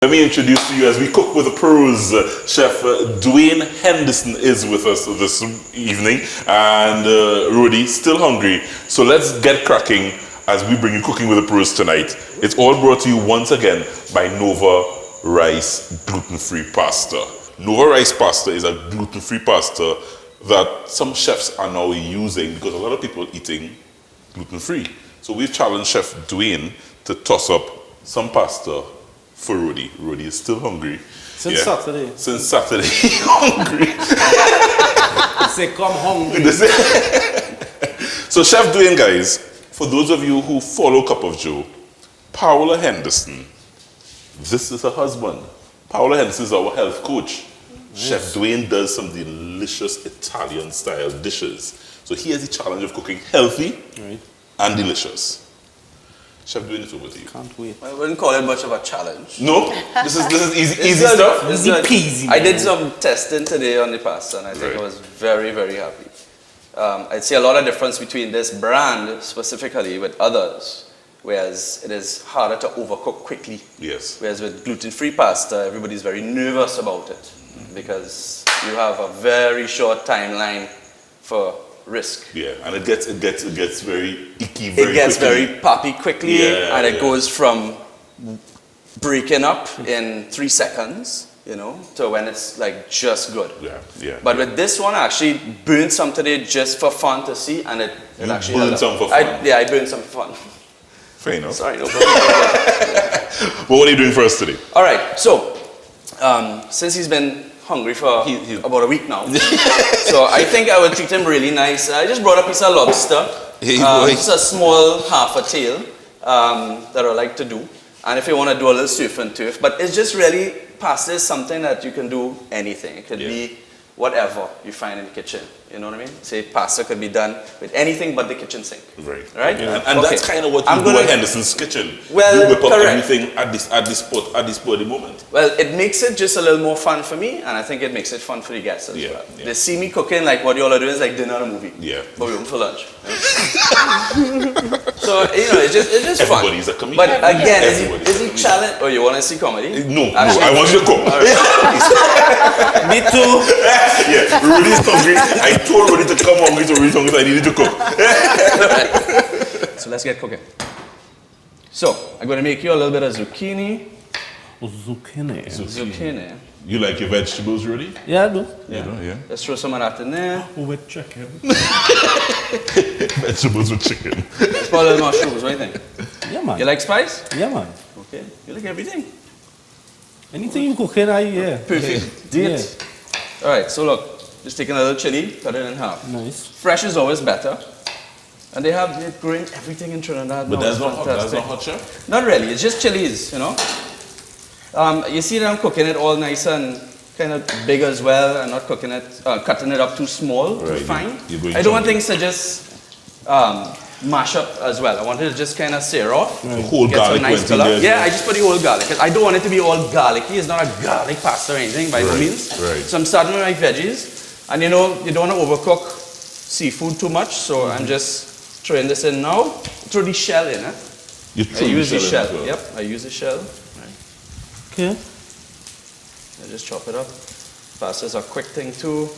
Let me introduce to you as we cook with the pros. Chef Dwanye Henderson is with us this evening, and Rudy still hungry. So let's get cracking as we bring you cooking with the pros tonight. It's all brought to you once again by Nnova Rice Gluten Free Pasta. Nnova Rice Pasta is a gluten free pasta that some chefs are now using because a lot of people eating gluten free. So we've challenged Chef Dwanye to toss up some pasta for Rudy. Rudy is still hungry. Since Saturday. Since Saturday, hungry. Say come hungry. So Chef Dwanye, guys, for those of you who follow Cup of Joe, Paola Henderson, this is her husband. Paola Henderson is our health coach. Nice. Chef Dwanye does some delicious Italian style dishes. So he has the challenge of cooking healthy and delicious. Chef Dwanye, it's over to you. Can't wait. I wouldn't call it much of a challenge. No? This is easy stuff? Easy peasy. I did some testing today on the pasta and I think I was very, very happy. I'd see a lot of difference between this brand specifically with others, whereas it is harder to overcook quickly. Yes. Whereas with gluten-free pasta, everybody's very nervous about it because you have a very short timeline for risk. Yeah, and it gets very icky very quickly. Very poppy quickly, and it goes from breaking up in 3 seconds, you know, to when it's like just good. But with this one, I actually burned some today just for fun to see, and it actually burned some for fun? I burned some for fun. Fair enough. Sorry, no problem. Well, what are you doing for us today? All right, so since he's been hungry for about a week now. So I think I would treat him really nice. I just brought a piece of lobster. Just a small half a tail that I like to do. And if you want to do a little surf and turf. But it's just really, pasta is something that you can do anything. It could be whatever you find in the kitchen. You know what I mean? Say pasta could be done with anything but the kitchen sink. Right? Yeah. And that's kind of what you do at Henderson's Kitchen. Well, you whip up everything at the spot at the moment. Well, it makes it just a little more fun for me, and I think it makes it fun for the guests as well. They see me cooking like what you all are doing is like dinner or a movie. But we went for lunch. So, you know, it's just fun. Everybody's a comedian. But again, is he challenge? Oh, you want to see comedy? No, I want you to cook. Me too. Rudy's hungry. I told Rudy to come hungry, so Rudy's hungry, so I needed to cook. So let's get cooking. So, I'm going to make you a little bit of zucchini. Zucchini. You like your vegetables, Rudy? Yeah, I do. Yeah. Let's throw some of that in there. With chicken. Vegetables with chicken. Let's put a little mushrooms. What do you think? Yeah, man. You like spice? Yeah, man. Okay. You like everything? Anything you cook in, Perfect. All right, so look. Just taking a little chili, cut it in half. Nice. Fresh is always better. And they're growing everything in Trinidad. But now. that's not hot, chef? Not really, it's just chilies, you know. You see that I'm cooking it all nice and kind of big as well, and not cooking it, cutting it up too small, too fine. I don't want things to just mash up as well. I want it to just kind of sear off. The whole garlic nice color. I just put the whole garlic. Because I don't want it to be all garlicky. It's not a garlic pasta or anything by no means. So I'm starting with my veggies. And you know, you don't want to overcook seafood too much, so I'm just throwing this in now. Throw the shell in it. I use the shell. Well. Yep, I use the shell. Okay. I just chop it up. Pasta's a quick thing too.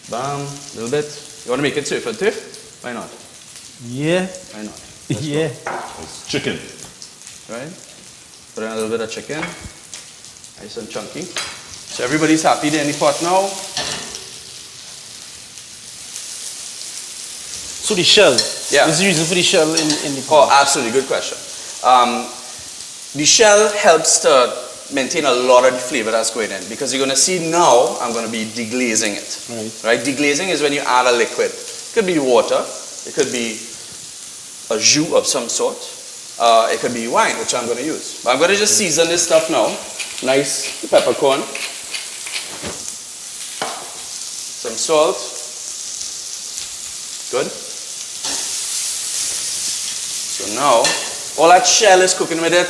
Bam, a little bit. You want to make it surf and turf? Why not? Yeah. Why not? It's chicken. Right? Put in a little bit of chicken. Nice and chunky. So everybody's happy there in the pot now. So the shell. Yeah. What's the reason for the shell in the pot? Oh, absolutely. Good question. The shell helps to maintain a lot of the flavor that's going in, because you're going to see now I'm going to be deglazing it. Right? Deglazing is when you add a liquid. It could be water. It could be a jus of some sort. It could be wine, which I'm going to use. But I'm going to just season this stuff now. Nice peppercorn. Some salt. Good. So now, all that shell is cooking with it.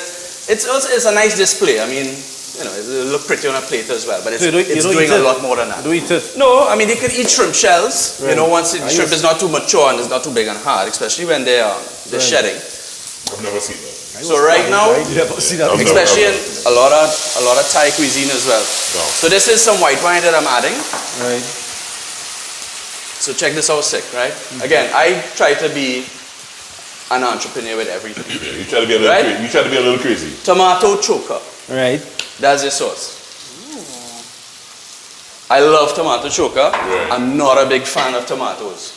It's a nice display. I mean, you know, it'll look pretty on a plate as well, but it's doing a lot more than that. Do you eat it? No, I mean, they could eat shrimp shells, you know, once the shrimp is not too mature and it's not too big and hard, especially when they're shedding. I've never seen that. So right now, See that? especially in a lot of Thai cuisine as well. So this is some white wine that I'm adding. Right. So check this out, sick, right? Again, I try to be an entrepreneur with everything. Yeah, you try to be a little crazy. You try to be a little crazy. Tomato choker. Right. That's your sauce. I love tomato choker. Right. I'm not a big fan of tomatoes,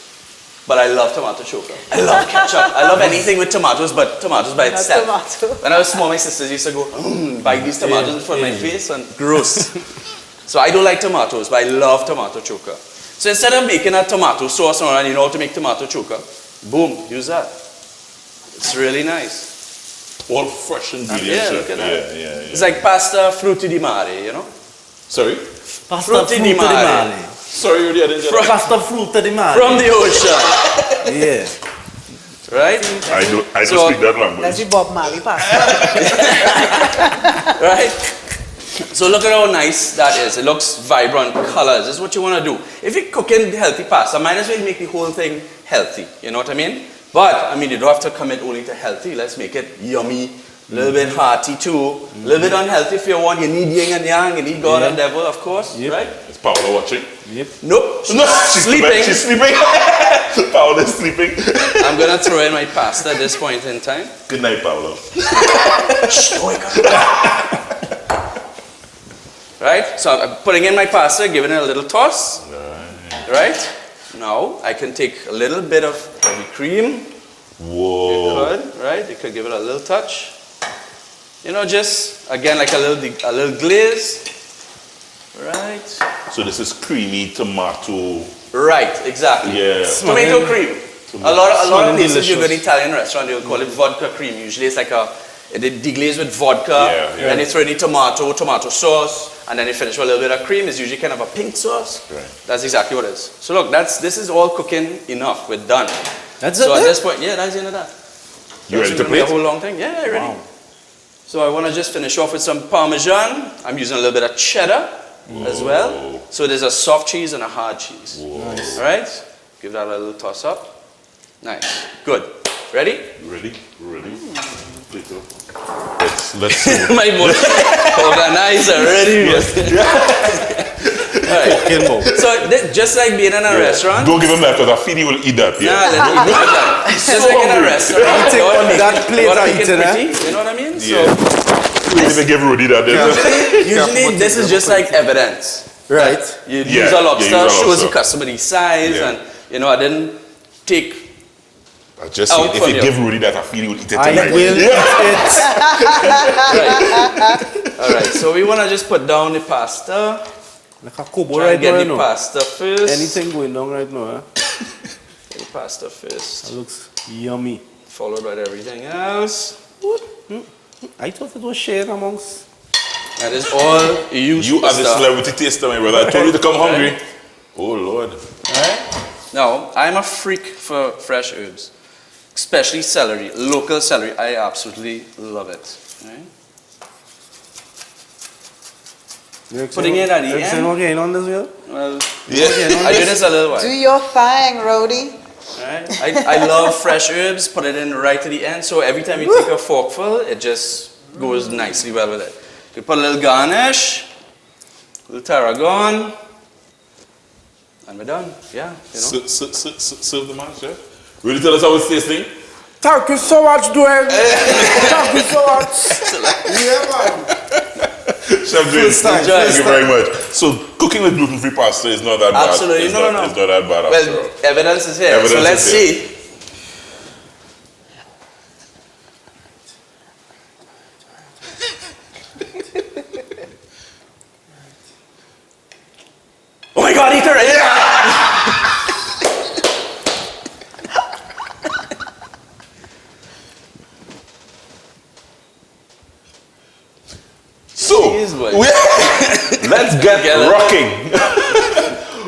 but I love tomato choker. I love ketchup. I love anything with tomatoes, but tomatoes by itself. Tomato. When I was small, my sisters used to go, bite these tomatoes in front of my face, and gross. So I don't like tomatoes, but I love tomato choker. So instead of making a tomato sauce and you know how to make tomato choker, boom, use that. It's really nice. All fresh ingredients. Yeah, look at that. Yeah. It's like pasta frutti di mare, you know? Sorry? Pasta Frutti di frutta di mare. mare. Sorry, Rudy, I didn't get that. Pasta frutta di mare. From the ocean, Yeah. right? I don't So- speak that language. That's the Bob Marley pasta. Right? So look at how nice that is. It looks vibrant colors. This is what you want to do. If you're cooking healthy pasta, might as well make the whole thing healthy. You know what I mean? But, I mean, you don't have to commit only to healthy. Let's make it yummy, a little bit hearty too, a little bit unhealthy if you want. You need yin and yang, you need God and devil, of course, Yep. right? Is Paola watching? Yep. Nope, she's No, she's sleeping. She's sleeping. Paola's sleeping. I'm going to throw in my pasta at this point in time. Good night, Paola. Right? So I'm putting in my pasta, giving it a little toss. Right? Now I can take a little bit of heavy cream. Whoa. Good, right? You could give it a little touch. You know, just again like a little glaze. Right? So this is creamy tomato. Right, exactly. Yeah. Tomato cream. A lot of Smelling places you go to delicious. Italian restaurant, they'll call it vodka cream. Usually it's like they deglaze with vodka, Yeah. and they throw in the tomato sauce, and then they finish with a little bit of cream. It's usually kind of a pink sauce. Right. That's exactly what it is. So look, this is all cooking enough. We're done. That's So it. at this point, yeah, that's the end of that. You ready to It's gonna be a plate? whole long thing. Yeah, ready. Wow. So I want to just finish off with some Parmesan. I'm using a little bit of cheddar as well. So there's a soft cheese and a hard cheese. Nice. All right? Give that a little toss up. Nice. Good. Ready? You ready? Ready? Plate up. Let's see. My boy. Organized already. All right. So just like being in a restaurant. Don't give him that because I feel he will eat that. Nah, Yeah. let me eat that. Just like in a restaurant. take you gotta on make that it- plate you gotta and make it eat it, pretty. You know what I mean? Yeah. We didn't give Rudy that. did we? Usually this is just like evidence. Right. You Yeah, use a lobster, yeah, use a shows lobster. the customer the size, Yeah. and you know I didn't take. I just Out said, if from you you. give Rudy that, I feel he will eat it I tonight. will Yeah. eat it. All right, so we want to just put down the pasta. Like a kubo Try right and get now, the you know. pasta first. Anything going down right now, huh? Get the pasta first, That looks yummy. followed by everything else. I thought it was shared amongst. That is all you You are the superstar. celebrity taster, my brother. I told you to come hungry. Oh, Lord. Alright? Now, I'm a freak for fresh herbs, especially celery, local celery. I absolutely love it. Right? Putting it at the end. Everything okay on this wheel? Well, Yeah. I do this a little while. Do your thing, Rody. Alright? I love fresh herbs, put it in right to the end, so every time you take a forkful, it just goes nicely well with it. You put a little garnish, a little tarragon, and we're done. Yeah, you know. Serve the man, chef. Rudy, tell us how it's tasting. Thank you so much, Dwayne. Thank you so much. Yeah, man. Chef Dwayne, time, thank you very much. So, cooking with gluten-free pasta is not that bad. Absolutely, It's no. It's not that bad after all. Well, evidence is here, Evidence so let's is here. see. Oh my God, eat her! Yeah! So, Jeez, boy. let's get Together. rocking.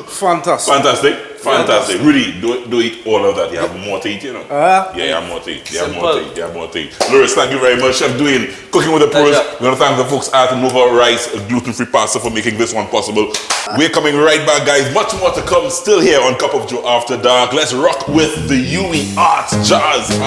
Fantastic. Fantastic. Rudy, don't eat all of that. You have more to eat, you know. Yeah, you have more to eat. You have more to Simple. eat. You have more to eat. Loris, thank you very much. Chef Dwayne, Cooking with the Pros. Pleasure. We want to thank the folks at Nnova Rice Gluten Free Pasta for making this one possible. We're coming right back, guys. Much more to come still here on Cup of Joe After Dark. Let's rock with the UE Arts, Jazz, and